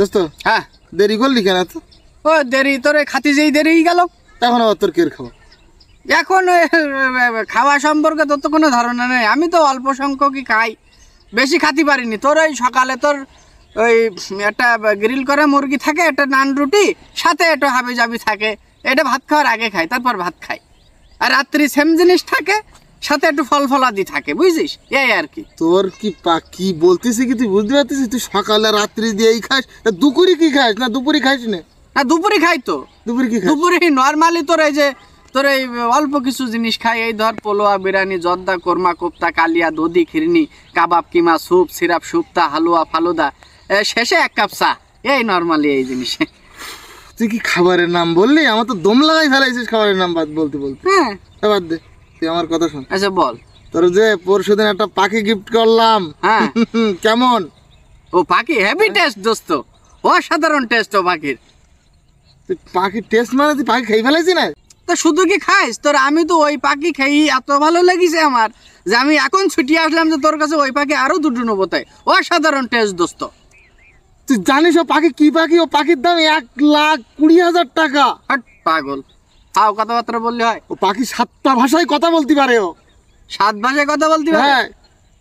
দোস্ত হ্যাঁ দেরি করলি কেন তো? ও দেরি তোরে খাতি যেই দেরি গেল এখন আবার তোর কের খাবো? এখন খাওয়া সম্পর্কে তোর তো কোনো ধারণা নেই। আমি তো অল্প সংখ্যকই খাই, বেশি খাতি পারিনি। তোর ওই সকালে তোর ওই একটা গ্রিল করা মুরগি থাকে, একটা নান রুটি, সাথে একটা হাবি জাবি থাকে, এটা ভাত খাওয়ার আগে খাই, তারপর ভাত খাই। আর রাত্রি সেম জিনিস থাকে, সাথে একটু ফল ফলাদি থাকে, বুঝছিস? এই আর কি। তোর কি কি বলতেছি কি তুই বুঝতে পারতেছিস? তুই সকালে রাত্রি দিয়েই খাস, দুপুরে কি খাস? না দুপুরে খাস না? না দুপুরে খাই তো। দুপুরে কি খাস? দুপুরে নর্মালি তোর এই যে তোর এই অল্প কিছু জিনিস খাই, এই ধর পোলোয়া, বিরিয়ানি, জর্দা, কোরমা, কোপ্তা, কালিয়া, দধি, খিরনি, কাবাব, কিমা, স্যুপ, সিরাপ, শুক্তা, হালুয়া, ফালুদা, শেষে 1 কাপ চা। এই নর্মালি এই জিনিস। তুই কি খাবারের নাম বললি? আমার তো দম লাগাই ফেলাইছিস খাবারের নাম বলতে বলতে। হ্যাঁ বাদ দে, তুই আমার কথা শোন। আচ্ছা বল। তোর যে পরশুদিন একটা পাখি গিফট করলাম, হ্যাঁ কেমন? ও পাখি হেভি টেস্ট দোস্ত, অসাধারণ টেস্ট ও পাখির। তুই পাখির টেস্ট মানে তুই পাখি খেয়ে ফেলাইছি না? তো শুধু কি খাইস তোর? আমি তো ওই পাখি খেয়ে এত ভালো লেগেছে আমার যে আমি এখন ছুটি আসলাম যে তোর কাছে ওই পাখি আরো 2টো নেবো। তাই অসাধারণ টেস্ট দোস্ত। তুই জানিস ও পাখি কি পাখি? ও পাখির দাম 1,20,000 টাকা। হট পাগল, হাও কথাবার্তা বললে হয়? ও পাখি 7টা ভাষায় কথা বলতে পারে। ও 7 ভাষায় কথা বলতে পারে? হ্যাঁ।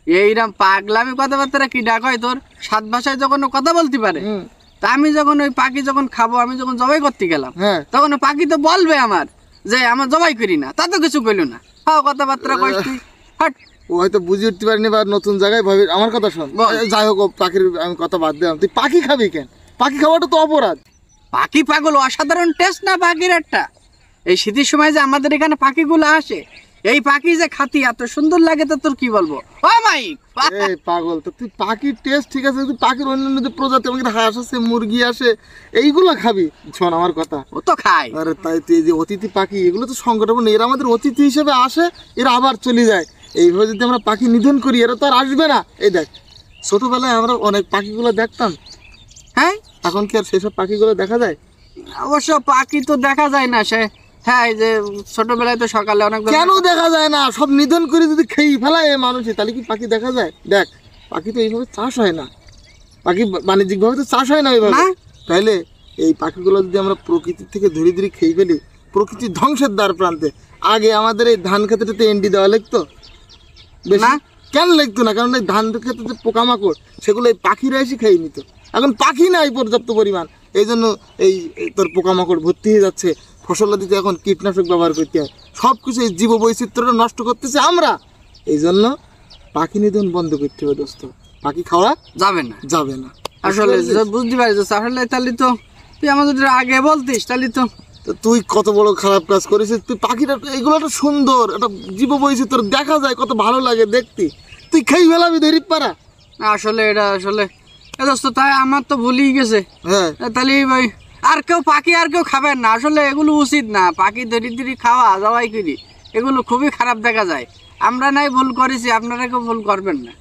এইরকম পাগলামি কথাবার্তা কি ডাক হয় তোর? 7 ভাষায় যখন ও কথা বলতে পারে, হুম। তা আমি যখন ওই পাখি যখন খাবো, আমি যখন জবাই করতে গেলাম, হ্যাঁ। তখন ওই পাখি তো বলবে আমার যে আমার জবাই করি না, তা তো কিছু কইলো না। হাও কথাবার্তা কইস তুই, হট। ও হয়তো বুঝে উঠতে পারেনি বা নতুন জায়গায় ভাবি। আমার কথা শোন, বল। যাই হোক, ও পাখির আমি কথা বাদ দিলাম। তুই পাখি খাবি কেন? পাখি খাওয়াটা তো অপরাধ। পাখি পাগল, অসাধারণ টেস্ট না পাখির একটা। এই শীতের সময় যে আমাদের এখানে পাখিগুলো আসে, এই পাখি যে খাতি এত সুন্দর লাগে, তো তোর কি বলবো। ও মাইক এই পাগল, তো তুই পাখির টেস্ট ঠিক আছে, তুই পাখির অন্যান্য যে প্রজাতি, আমাকে হাঁস আছে, মুরগি আসে, এইগুলো খাবি। শোন আমার কথা। ও তো খায়। আরে তাই তুই এই যে অতিথি পাখি, এগুলো তো সংকটাপন্ন। এরা আমাদের অতিথি হিসেবে আসে, এরা আবার চলে যায়। এইভাবে যদি আমরা পাখি নিধন করি, এরা তো আর আসবে না। এই দেখ, ছোটবেলায় আমরা অনেক পাখিগুলো দেখতাম, হ্যাঁ এখন কি আর সেসব পাখিগুলো দেখা যায়? অবশ্য পাখি তো দেখা যায় না সে। হ্যাঁ এই যে ছোটবেলায় তো সকালে অনেক কেন দেখা যায় না? সব নিধন করে যদি খেয়ে ফেলায় মানুষই, তাহলে কি পাখি দেখা যায়? দেখ, পাখি তো এইভাবে চাষ হয় না, পাখি বাণিজ্যিকভাবে তো চাষ হয় না এইভাবে। তাইলে এই পাখিগুলো যদি আমরা প্রকৃতির থেকে ধরে ধরে খেয়ে ফেলি, প্রকৃতির ধ্বংসের দ্বার প্রান্তে। আগে আমাদের এই ধান খেতেটাতে এন্ডি দেওয়া লাগতো বেশি? কেন লাগতো না? কারণ এই ধান খেতে যে পোকামাকড়, সেগুলো এই পাখিরা এসে খেয়ে নিত। এখন পাখি নাই পর্যাপ্ত পরিমাণ, এই জন্য এই তোর পোকামাকড় ভর্তি হয়ে যাচ্ছে। ফসল দিতে এখন কীটনাশক ব্যবহার করতে হয়। সব কিছু এই জীব বৈচিত্র্যটা নষ্ট করতেছে আমরা। এই জন্য পাখি নিধন বন্ধ করতে হবে দোস্ত। পাখি খাওয়া যাবে না, যাবে না। আসলে বুঝতে পারি তো। আসলে তাহলে তো তুই আমাদের আগে বলতিস, তাহলে তো। তুই কত বড় খারাপ কাজ করেছিস। তুই পাখিটা, এগুলো একটা সুন্দর একটা জীব বৈচিত্র্য, দেখা যায়, কত ভালো লাগে দেখতে, তুই খেয়ে ফেলাবি ধরিপ পারা। আসলে এটা আসলে দোস্ত, তাই আমার তো ভুলেই গেছে। হ্যাঁ, তাহলে ভাই আর কেউ পাখি আর কেউ খাবেন না। আসলে এগুলো উচিত না, পাখি ধরি ধরি খাওয়া, জবাই করি, এগুলো খুবই খারাপ দেখা যায়। আমরা নাই ভুল করেছি, আপনারা কেউ ভুল করবেন না।